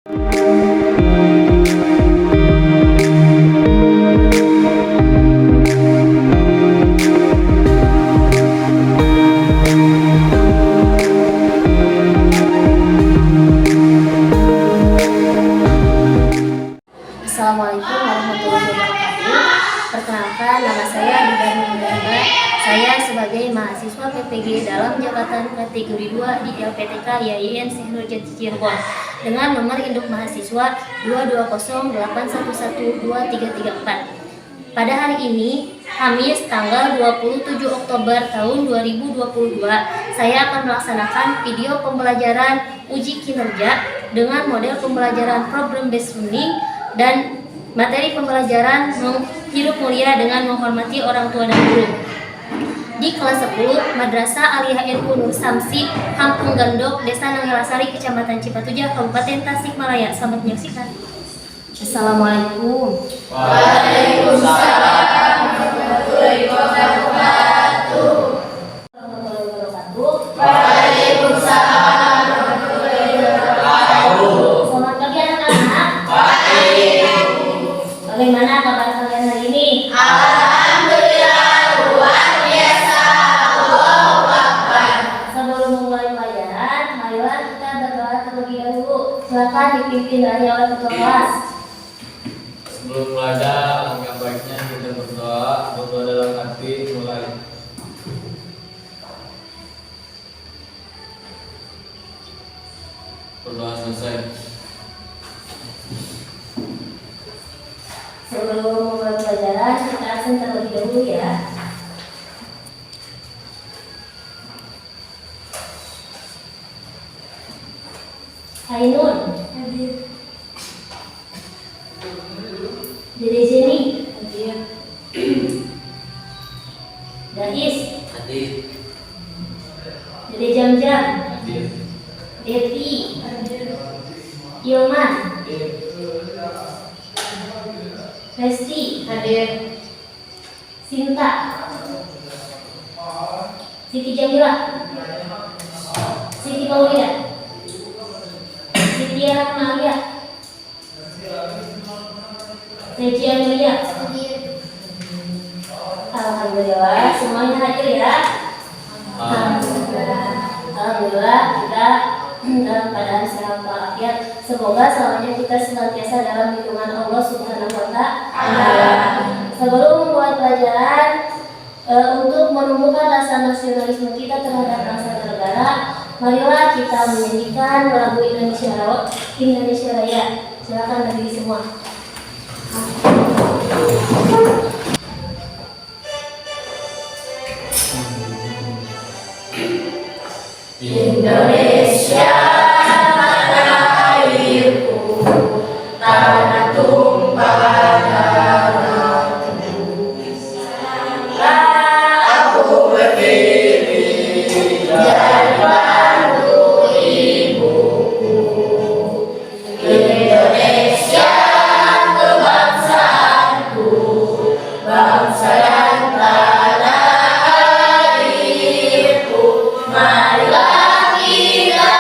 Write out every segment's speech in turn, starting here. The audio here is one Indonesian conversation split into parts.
Assalamualaikum warahmatullahi wabarakatuh. Perkenalkan, nama saya Didan Mundana. Saya sebagai mahasiswa PPG dalam jabatan kategori 2 di LPTK YIN Syekhnurjati Cirebon dengan nomor induk mahasiswa 220811234. Pada hari ini, Kamis tanggal 27 Oktober tahun 2022, saya akan melaksanakan video pembelajaran uji kinerja dengan model pembelajaran problem based learning dan materi pembelajaran hidup mulia dengan menghormati orang tua dan guru. Di kelas 10, Madrasah Aliyah NU Nur Samsi, Kampung Gandok, Desa Nangelasari, Kecamatan Cipatujah, Kabupaten Tasikmalaya. Selamat menyaksikan. Assalamualaikum. Waalaikumsalam warahmatullahi wabarakatuh. Waalaikumsalam warahmatullahi wabarakatuh. Selamat pagi anak-anak. Bagaimana kabar kalian hari ini? Alhamdulillah luar biasa. Allahu Akbar. Sebelum memulai pelajaran, marilah kita berdoa terlebih dahulu. Silakan dipimpin oleh ketua kelas. Sebelum belajar, alangkah baiknya kita berdoa dalam hati. Mulai. Berdoa selesai. Sebelum memulai pelajaran, kita absen terlebih dahulu ya. Ainun, Dede Jenny, Dais, Hadir. Dede Jam-Jam, Hadir. Devi, Ilman, Resti, hadir. Sinta, Siti Jamila, Siti Maulida, Siti Rahmalia, Siti Amelia. Alhamdulillah semuanya hadir ya. Alhamdulillah kita dalam keadaan sehat walafiat. Semoga selamanya kita senantiasa dalam lindungan Allah Subhanahu wa Ta'ala. Sebelum memulai pelajaran, untuk menumbuhkan rasa nasionalisme kita terhadap bangsa dan negara, marilah kita menyanyikan lagu Indonesia Raya. Silakan berdiri semua. Indonesia tanah airku, tanah tumpah darahku. Aku berdiri dari bantu ibuku. Indonesia kebangsaanku, bangsa dan tanah airku. Marilah kita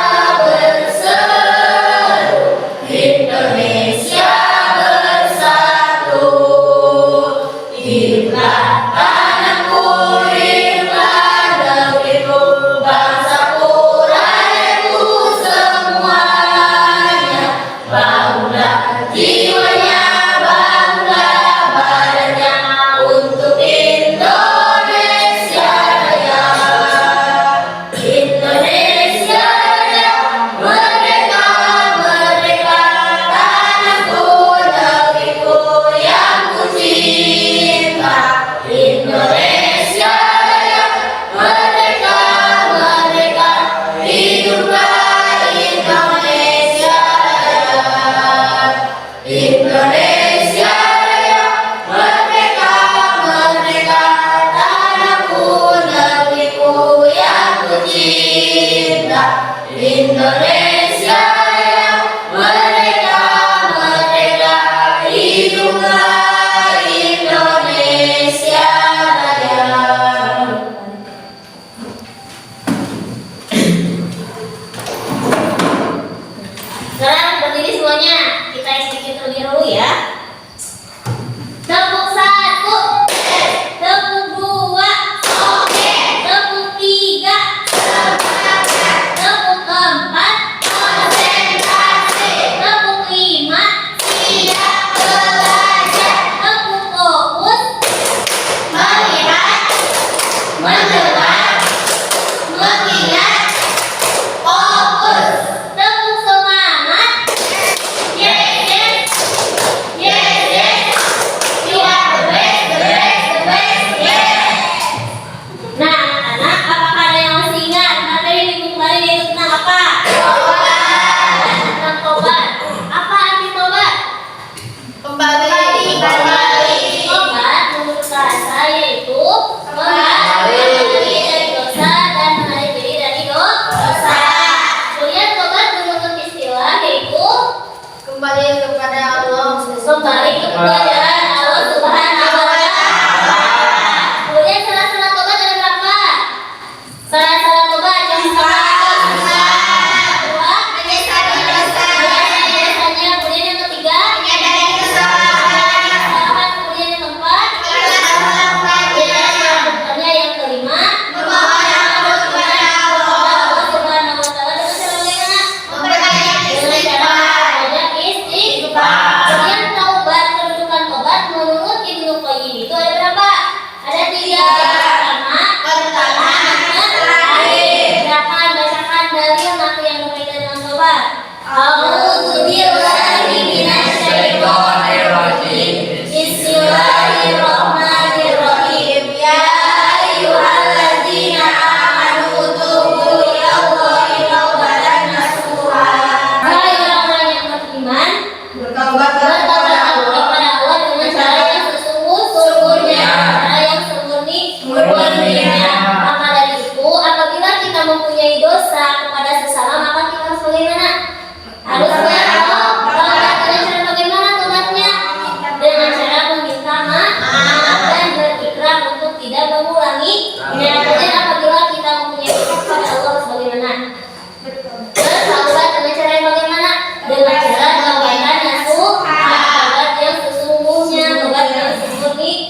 ya. Tepuk 1, tepuk 2, tepuk 3, tepuk 4, tepuk 5, tepuk fokus, Melihat, mendengar, mengingat, fokus. tepuk semangat. Yes, yes. Yes, yes. You are the best, the best, the best. Yes. Nah, anak-anak, apakah ada yang masih ingat materi minggu kemarin yaitu tentang apa? Tentang tobat. Apa arti tobat? Kembali. Tobat menurut bahasa yaitu kembali dari dosa dan menarik diri dari dosa. Kemudian tobat berbentuk istilah yaitu Kembali kepada Allah. kembali ke pelajaran Allah Subhanahu wa Ta'ala. Kemudian syarat-syarat tobat ada berapa? Syarat-syarat tobat yang pertama, kedua, Menyesali dosa. biasanya, kemudian yang ketiga, Menyadari kesalahan. kesalahan, kemudian yang keempat, Melakukannya. melakukannya, yang kelima, Memohon ampun kepada Allah. Allah Subhanahu wa Ta'ala dengan cara bagaimana? Memperbanyak Dengan cara istighfar. banyak istighfar. Kemudian taubat, kedudukan tobat menurut Ibnu Qayyim itu ada berapa? Ada 3. Pertama, terakhir. Silakan bacakan dalil nanti yang berkaitan dengan tobat. A'udzu billahi minasyaitonir rajim. Bismillahirrahmanirrahim. Ya ayyuhalladzina amanu tubu ilallahi taubatan nasuha. Hai orang-orang yang beriman, Bertaubat bertobatlah kepada Allah dengan cara yang sesungguh-sungguhnya, cara yang semurni-murninya. Maka dari itu, apabila kita mempunyai dosa kepada sesama, maka kita harus bagaimana? Harus bertobat. Dengan cara bagaimana tobatnya? Dengan cara meminta maaf dan berikrar untuk tidak mengulangi. Dan kemudian apabila kita mempunyai dosa kepada Allah, harus bagaimana? Bertaubat dengan cara yang bagaimana? Dengan cara taubatan nasuha, taubat yang sesungguhnya, taubat yang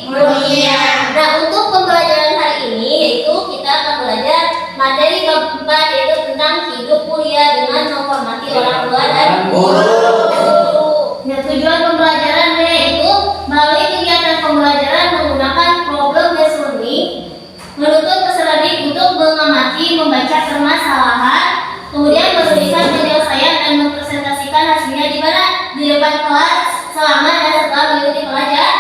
murninya. Nah, untuk pembelajaran hari ini yaitu kita akan belajar materi keempat yaitu tentang hidup kuliah dengan menghormati orang tua dan guru. Nah, tujuan pembelajaran yaitu melalui kegiatan pembelajaran menggunakan problem-based learning menuntut peserta didik untuk mengamati, membaca permasalahan, kemudian menuliskan penyelesaian dan mempresentasikan hasilnya di mana? Di depan kelas selama dan setelah mengikuti pelajaran.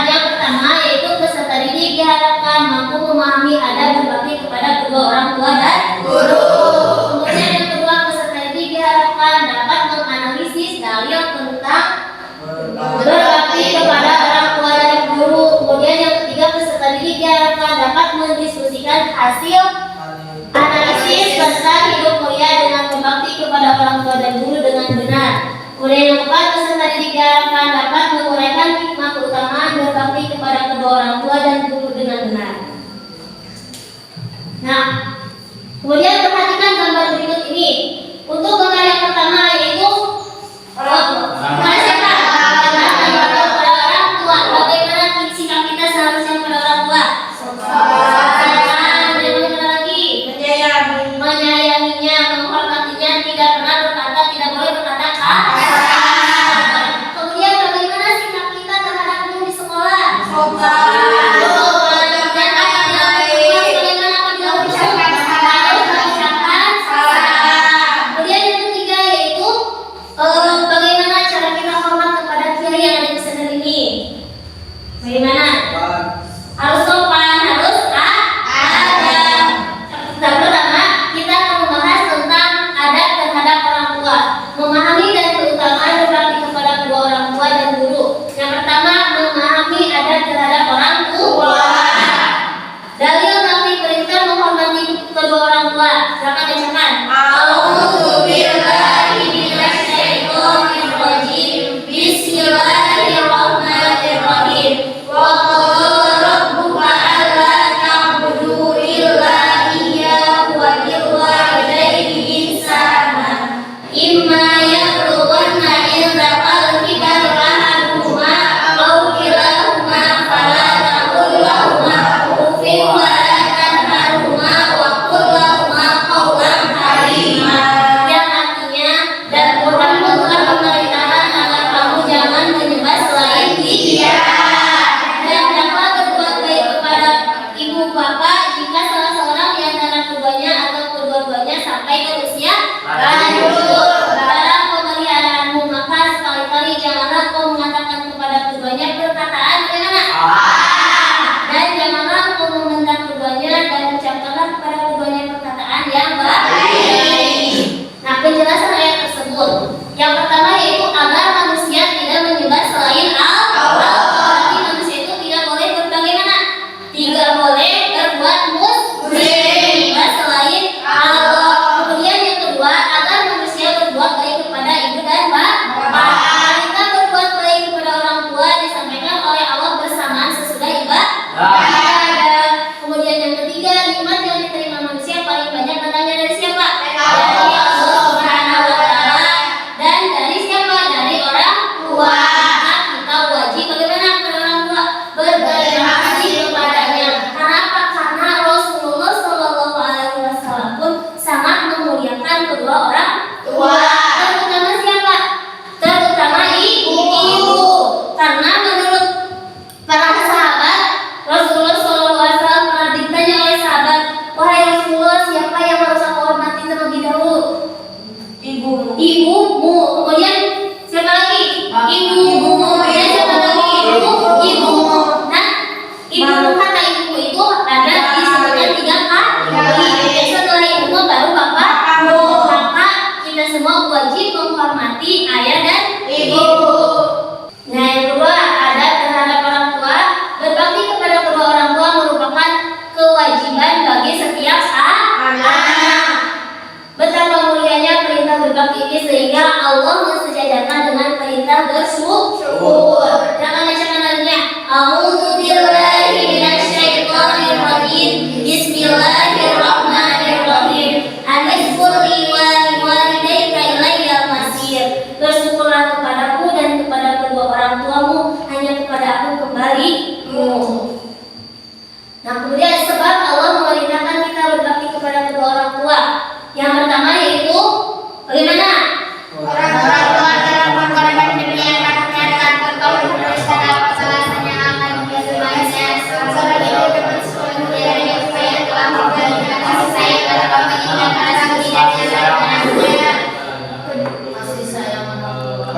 Yang pertama yaitu peserta didik diharapkan mampu memahami adab berbakti kepada kedua orang tua dan guru. Kemudian yang kedua peserta didik diharapkan dapat menganalisis dalil tentang berbakti kepada orang tua dan guru. Kemudian yang ketiga peserta didik diharapkan dapat mendiskusikan hasil analisis serta hidup mulia dengan berbakti kepada orang tua dan guru dengan benar. Kemudian yang keempat peserta didik diharapkan dapat menguraikan hikmah keutamaan berbakti kepada kedua orang tua dan guru dengan benar. Nah, kemudian perhatikan gambar berikut ini. Untuk gambar yang pertama yaitu siapa? Kepada orang tua. Bagaimana sikap kita seharusnya kepada orang tua? Bagaimana lagi? Menyayanginya, menghormatinya, tidak pernah berkata, tidak boleh berkata kasar. Kemudian bagaimana sikap kita terhadap guru di sekolah? Dan apabila bagaimana apabila guru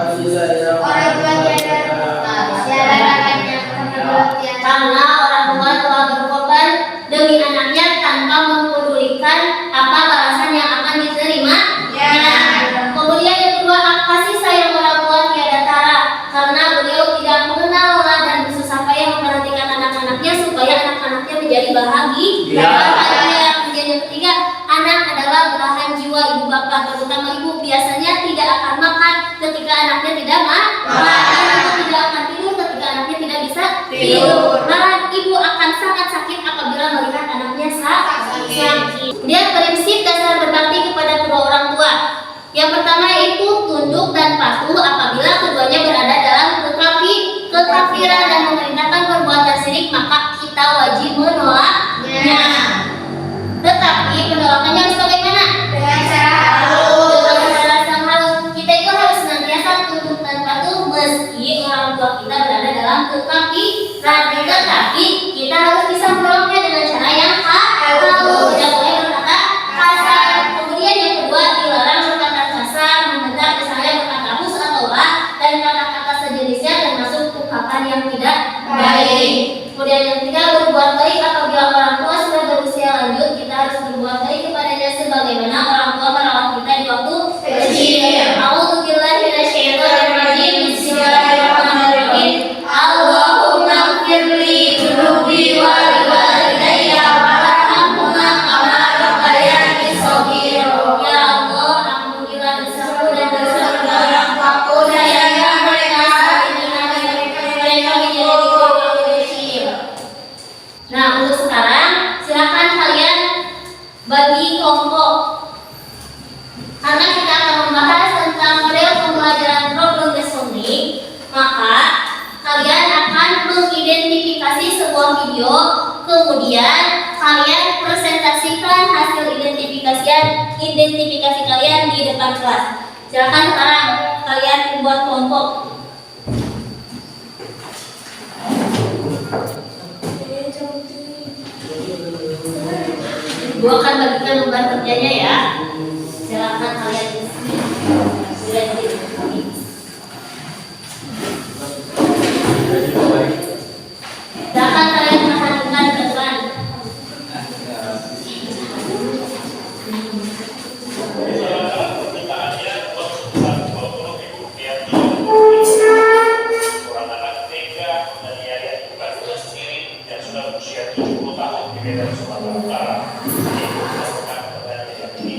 Orang tua tiada anaknya Karena orang tua telah berkorban demi anaknya tanpa mempedulikan apa balasan yang akan diterima. Kemudian yang kedua, kasih sayang orang tua tiada tara karena beliau tidak mengenal lelah dan bersusah payah memperhatikan anak-anaknya supaya anak-anaknya menjadi bahagia. Kemudian yang ketiga, anak adalah belahan jiwa ibu bapak, terutama ibu biasanya tidak akan makan ketika anaknya tidak makan, tidak akan tidur ketika anaknya tidak bisa tidur. Malah ibu akan sangat sakit apabila melihat anaknya sakit. Kemudian prinsip dasar berbakti kepada kedua orang tua. Yang pertama yaitu tunduk dan patuh apabila keduanya berada dalam kekafiran dan memerintahkan perbuatan syirik, maka kita wajib menolaknya. Tetapi penolakannya harus bagaimana? dengan cara halus. Dengan cara yang halus. Kita itu harus senantiasa tunduk dan patuh meski orang tua kita berada dalam kekafiran. Tetapi kita harus bisa menolaknya dengan cara yang halus. Tidak boleh berkata kasar. Kemudian yang kedua, dilarang berkata kasar, membentak, misalnya berkata hus atau lah, dan kata-kata sejenisnya termasuk ungkapan yang tidak baik. Kemudian yang ketiga, berbuat baik apabila orang tua sudah berusia lanjut, kita harus berbuat baik kepadanya sebagaimana orang tua merawat kita di waktu kecil. A'udzubillahi minasyaitonir rajim. Bismillahirrahmanirrahim. Allahumma ighfirli dzunubi wa liwalidayya warhamhuma kama rabbayani shaghira. Ya Allah, ampunilah dosaku dan dosa kedua orang tuaku dan sayangilah mereka saat ini mereka menjadi kecil. Nah, untuk sekarang silakan kalian bagi kelompok. Karena kita akan membahas tentang model pembelajaran problem solving, maka kalian akan mengidentifikasi sebuah video, kemudian kalian presentasikan hasil identifikasi kalian di depan kelas. Silakan sekarang kalian membuat kelompok. Ibu akan bagikan lembar kerjanya ya. Silakan kalian isi. Silakan kalian perhatikan ke depan. Seorang anak TK menganiaya ibu kandungnya sendiri yang sudah berusia 70 tahun di Medan, Sumatera Utara. Ini merupakan pertanyaan yang ini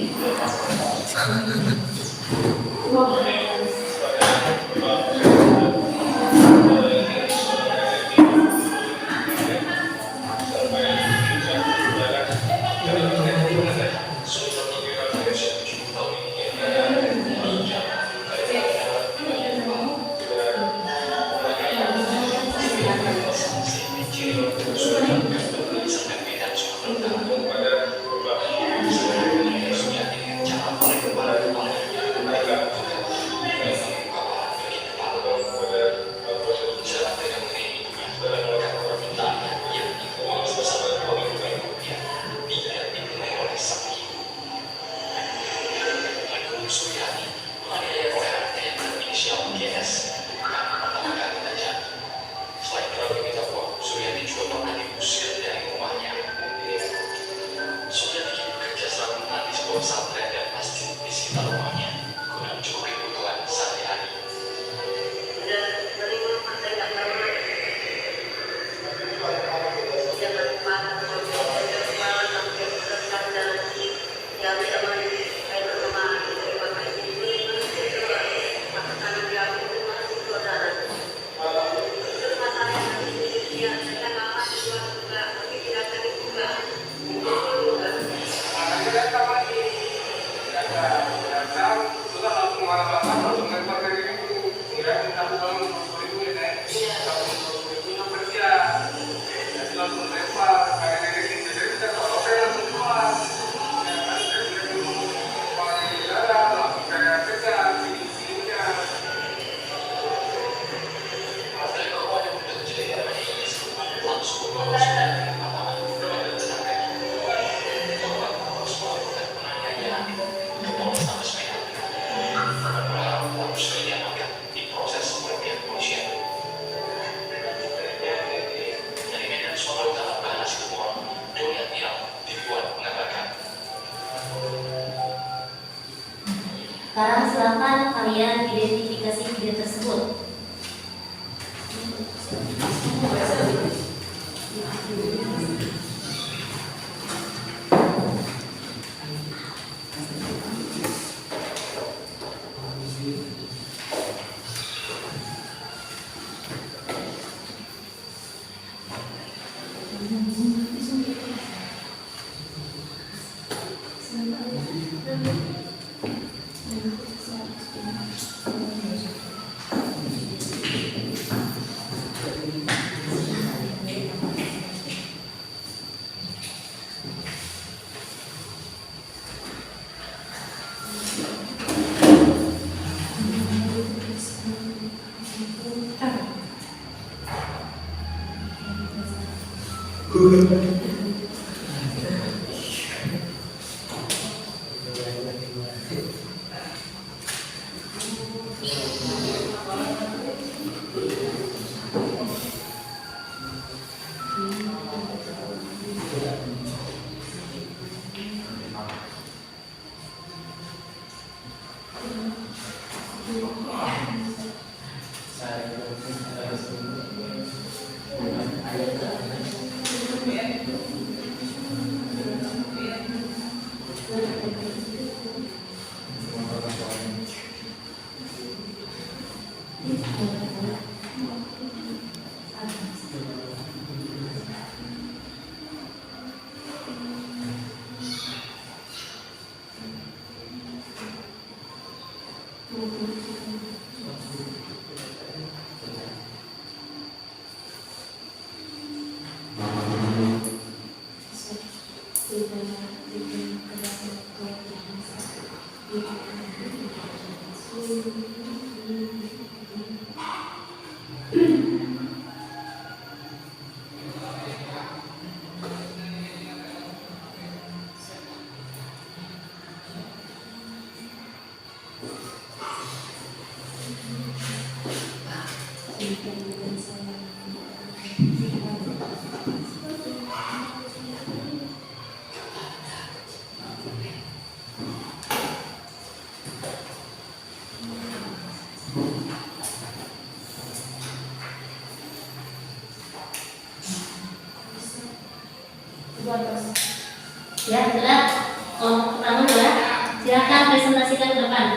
Ya, adalah kelompok pertama adalah silakan presentasikan ke depan.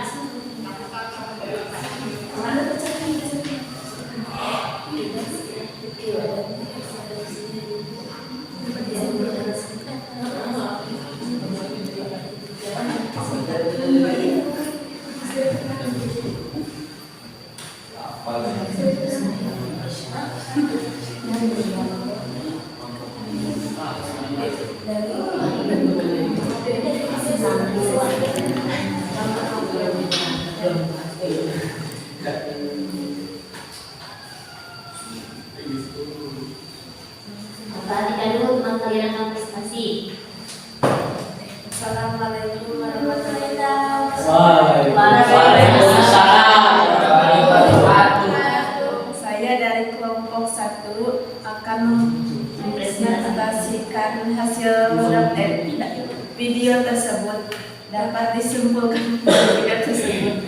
Perhatikan dulu teman kalian akan prestasi. Assalamualaikum warahmatullahi wabarakatuh. Saya dari kelompok 1 akan mempresentasikan hasil video tersebut. Dapat disimpulkan video tersebut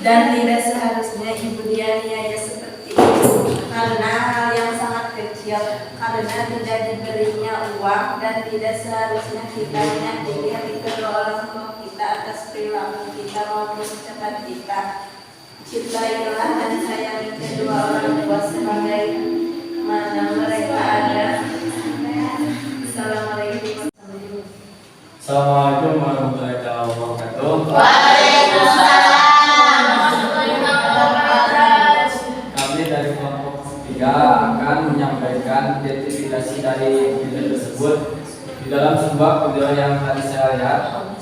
dan tidak seharusnya ibu dianiaya seperti itu karena hal yang sangat kecil, karena tidak diberinya uang, dan tidak seharusnya kita menyakiti hati kedua orang tua kita atas perilaku kita maupun ucapan kita. Cintailah dan sayangi kedua orang tua sebagai mana mereka ada. Assalamualaikum. Assalamualaikum warahmatullahi wabarakatuh. Waalaikumsalam warahmatullahi wabarakatuh. Kami dari kelompok 3 akan menyampaikan identifikasi dari video tersebut. Di dalam sebuah video yang tadi saya lihat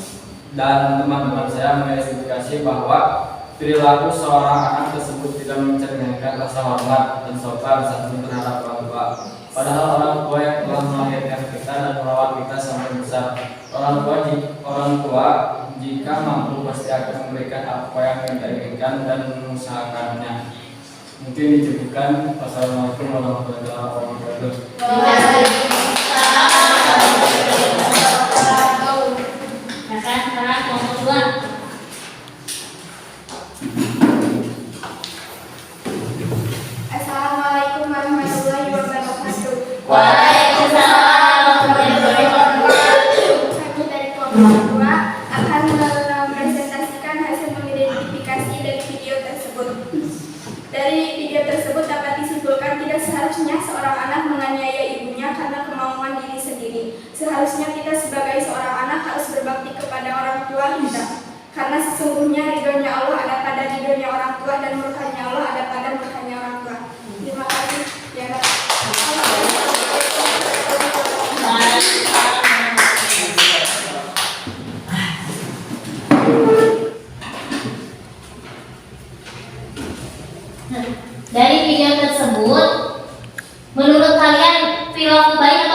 dan teman-teman saya mengidentifikasi bahwa perilaku seorang anak tersebut tidak mencerminkan rasa hormat dan sopan santun terhadap orang tua. Padahal orang tua yang telah melahirkan kita dan merawat kita sampai besar. Orang tua jika mampu pasti akan memberikan apa yang kita inginkan dan mengusahakannya. Mungkin dicukupkan. Wassalamualaikum warahmatullahi wabarakatuh. Nah, sekarang kelompok 2. Assalamualaikum warahmatullahi wabarakatuh. Waalaikumsalam warahmatullahi wabarakatuh. Kami dari kelompok 2 akan mempresentasikan hasil mengidentifikasi dari video tersebut. Dari video tersebut dapat disimpulkan tidak seharusnya seorang anak menganiaya ibunya karena kemauan diri sendiri. Seharusnya kita sebagai seorang anak harus berbakti kepada orang tua kita. Karena sesungguhnya ridhonya Allah ada pada ridhonya orang tua dan murkanya Allah ada pada murkanya orang tua. Terima kasih. Ya. Dari video tersebut, menurut kalian perilaku baik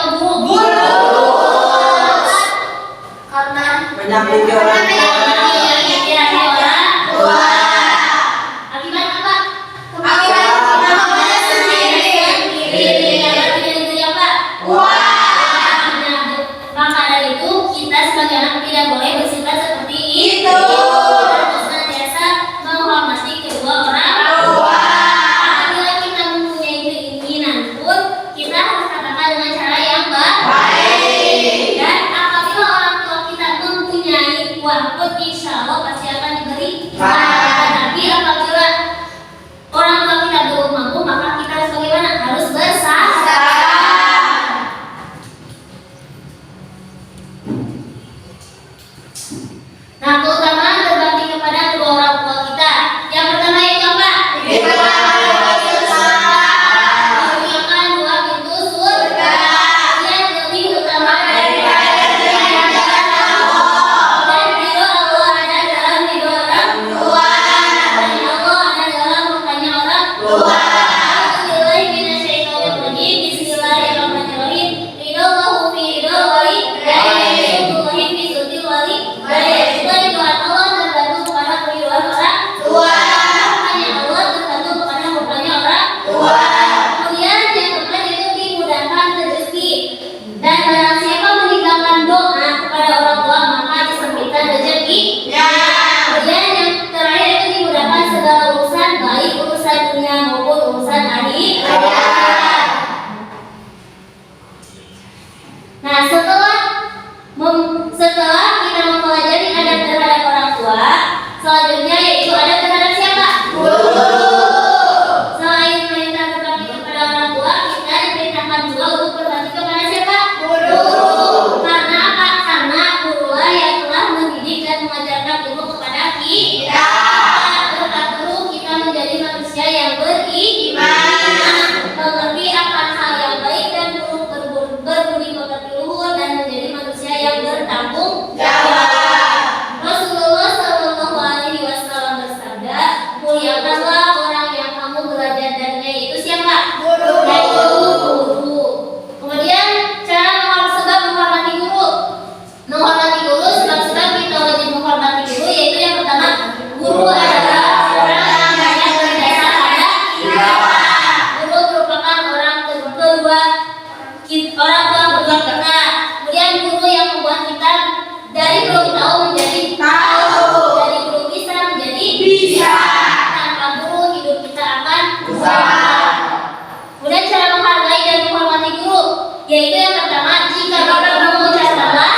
manusia yang beriman, mengerti akan hal yang baik dan buruk, berbudi pekerti luhur, dan menjadi manusia yang bertanggung jawab. Rasulullah Shallallahu Alaihi Wasallam bersabda, muliakanlah orang yang kamu belajar darinya, yaitu siapa? Guru. Yaitu guru. Kemudian cara sebab menghormati guru. Menghormati guru, sebab-sebab kita wajib menghormati guru, yaitu yang pertama, guru adalah orang yang banyak berdasar pada ilmu. Guru merupakan orang kedua, orang tua kedua kita. Kemudian guru yang membuat kita dari belum tahu menjadi tahu, dari belum bisa menjadi bisa. Tanpa guru hidup kita akan susah. Kemudian cara menghargai dan menghormati guru, yaitu yang pertama, jika bapak mengucapkanlah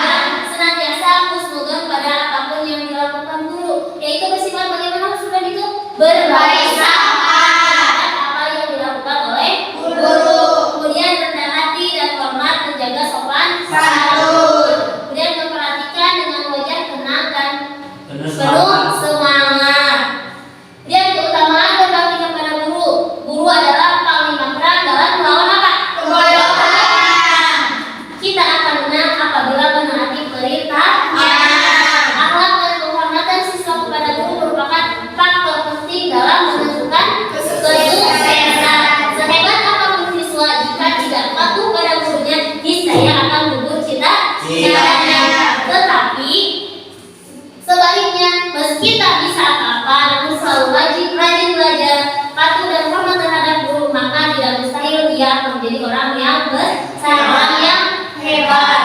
dan senantiasa husnudzon pada apapun yang dilakukan guru, yaitu bersifat bagaimana husnudzon itu berbaik sangka apa yang dilakukan oleh guru. Kemudian rendah hati dan hormat, menjaga sopan santun. Kemudian memperhatikan dengan wajah tenang dan penuh semangat. Kemudian keutamaan berbakti kepada guru. Guru adalah panglima perang dalam melawan apa? Pemberontakan. Kita akan menang apabila menaati perintahnya. Akhlak dan penghormatan siswa kepada guru merupakan faktor penting dalam menentukan kesuksesan. Sehebat apapun siswa, jika tidak patuh pada gurunya, niscaya akan gugur cita-citanya. Tetapi sebaliknya, meski tak bisa apa-apa, namun selalu rajin belajar, patuh dan hormat terhadap guru, maka tidak mustahil ia akan menjadi orang yang besar, orang yang hebat.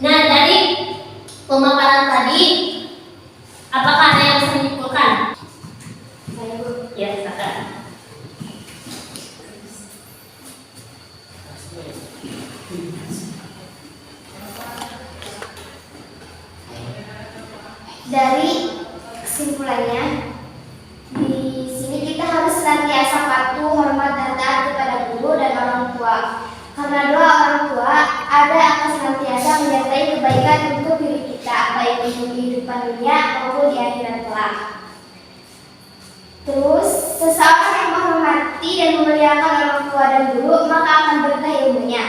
Nah, dari pemaparan tadi, apakah ada yang bisa menyimpulkan? Ya, silakan. Dari kesimpulannya, di sini kita harus senantiasa patuh, hormat dan taat kepada guru dan orang tua. Karena doa orang tua akan senantiasa menyertai kebaikan untuk diri kita, baik untuk kehidupan dunia maupun di akhirat kelak. Terus, seseorang yang menghormati dan memuliakan orang tua dan guru, maka akan berkah ilmunya,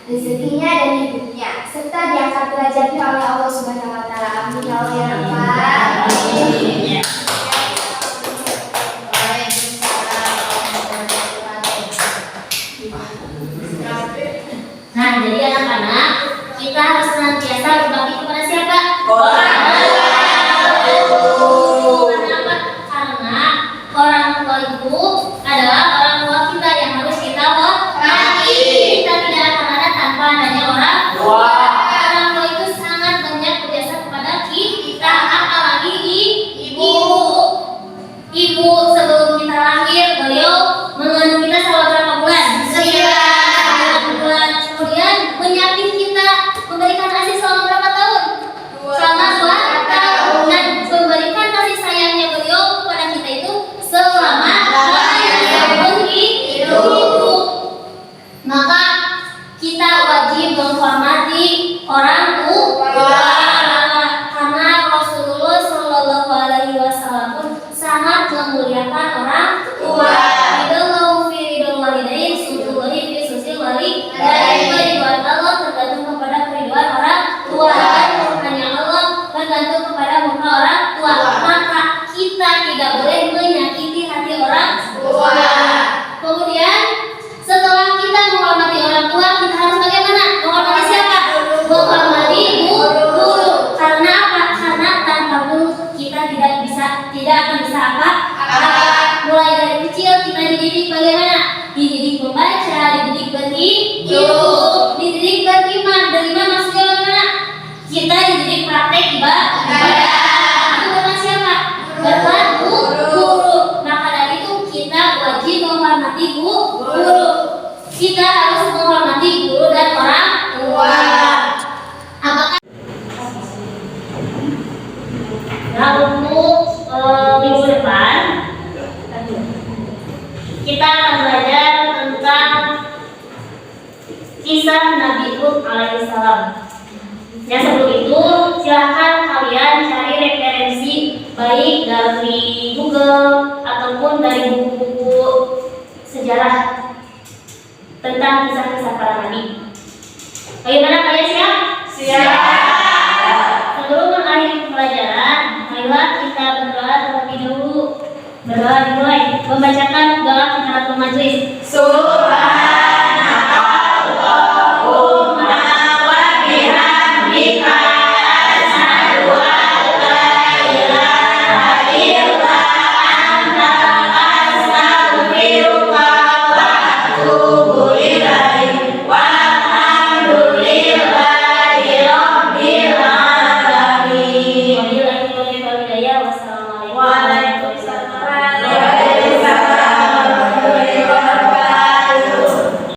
rezekinya dan hidupnya, serta diangkat derajatnya oleh Allah Subhanahu wa taala. Amin ya Allah ya Rabbal alamin. Nah, jadi anak-anak, kita harus senantiasa berbakti kepada siapa? Kenapa? Karena orang tua itu adalah orang tua kita yang harus kita hormati. Kita tidak akan ada tanpa adanya orang tua. Orang tua itu sangat banyak berjasa kepada kita, apalagi ibu. Ibu sebelum kita lahir, beliau mengandung kita selama berapa bulan? 9 bulan. Kemudian menyiapin kita, memberikan ASI selama berapa tahun? Selama 2 tahun. Dan memberikan kasih sayangnya beliau kepada kita itu selama 2 tahun hidup. Maka kita wajib menghormati orang tua. Karena Rasulullah Shallallahu Alaihi Wasallam pun sangat memuliakan orang tua. Ridallahu fi ridal walidain, sutullahi fi susil walidain. Ridwan Allah tergantung kepada keriduan orang tua, dan murkanya Allah tergantung kepada murka orang tua. Maka kita tidak boleh menyakiti hati orang tua. Kemudian setelah kita menghormati orang tua, kita harus bagaimana? Menghormati siapa? Menghormati guru. Karena apa? Karena tanpa guru kita tidak akan bisa apa? Mulai dari kecil kita dididik bagaimana? Dididik membaca, dididik berhidup, dididik beriman. Beriman maksudnya bagaimana? Kita dididik praktek ibadah. Itu dengan siapa? Dengan guru. Maka dari itu kita wajib menghormati guru. Kita harus menghormati guru dan orang tua. Apakah nah, untuk minggu depan kita akan belajar tentang kisah Nabi Hud alaihissalam. Ya, sebelum itu silahkan kalian cari referensi baik dari Google ataupun dari buku-buku sejarah tentang kisah-kisah para nabi. Bagaimana kalian siap? Siap. Sebelum mengakhiri pembelajaran, marilah kita berdoa terlebih dahulu. Berdoa dimulai membacakan doa kafaratul majelis. Wassalamualaikum.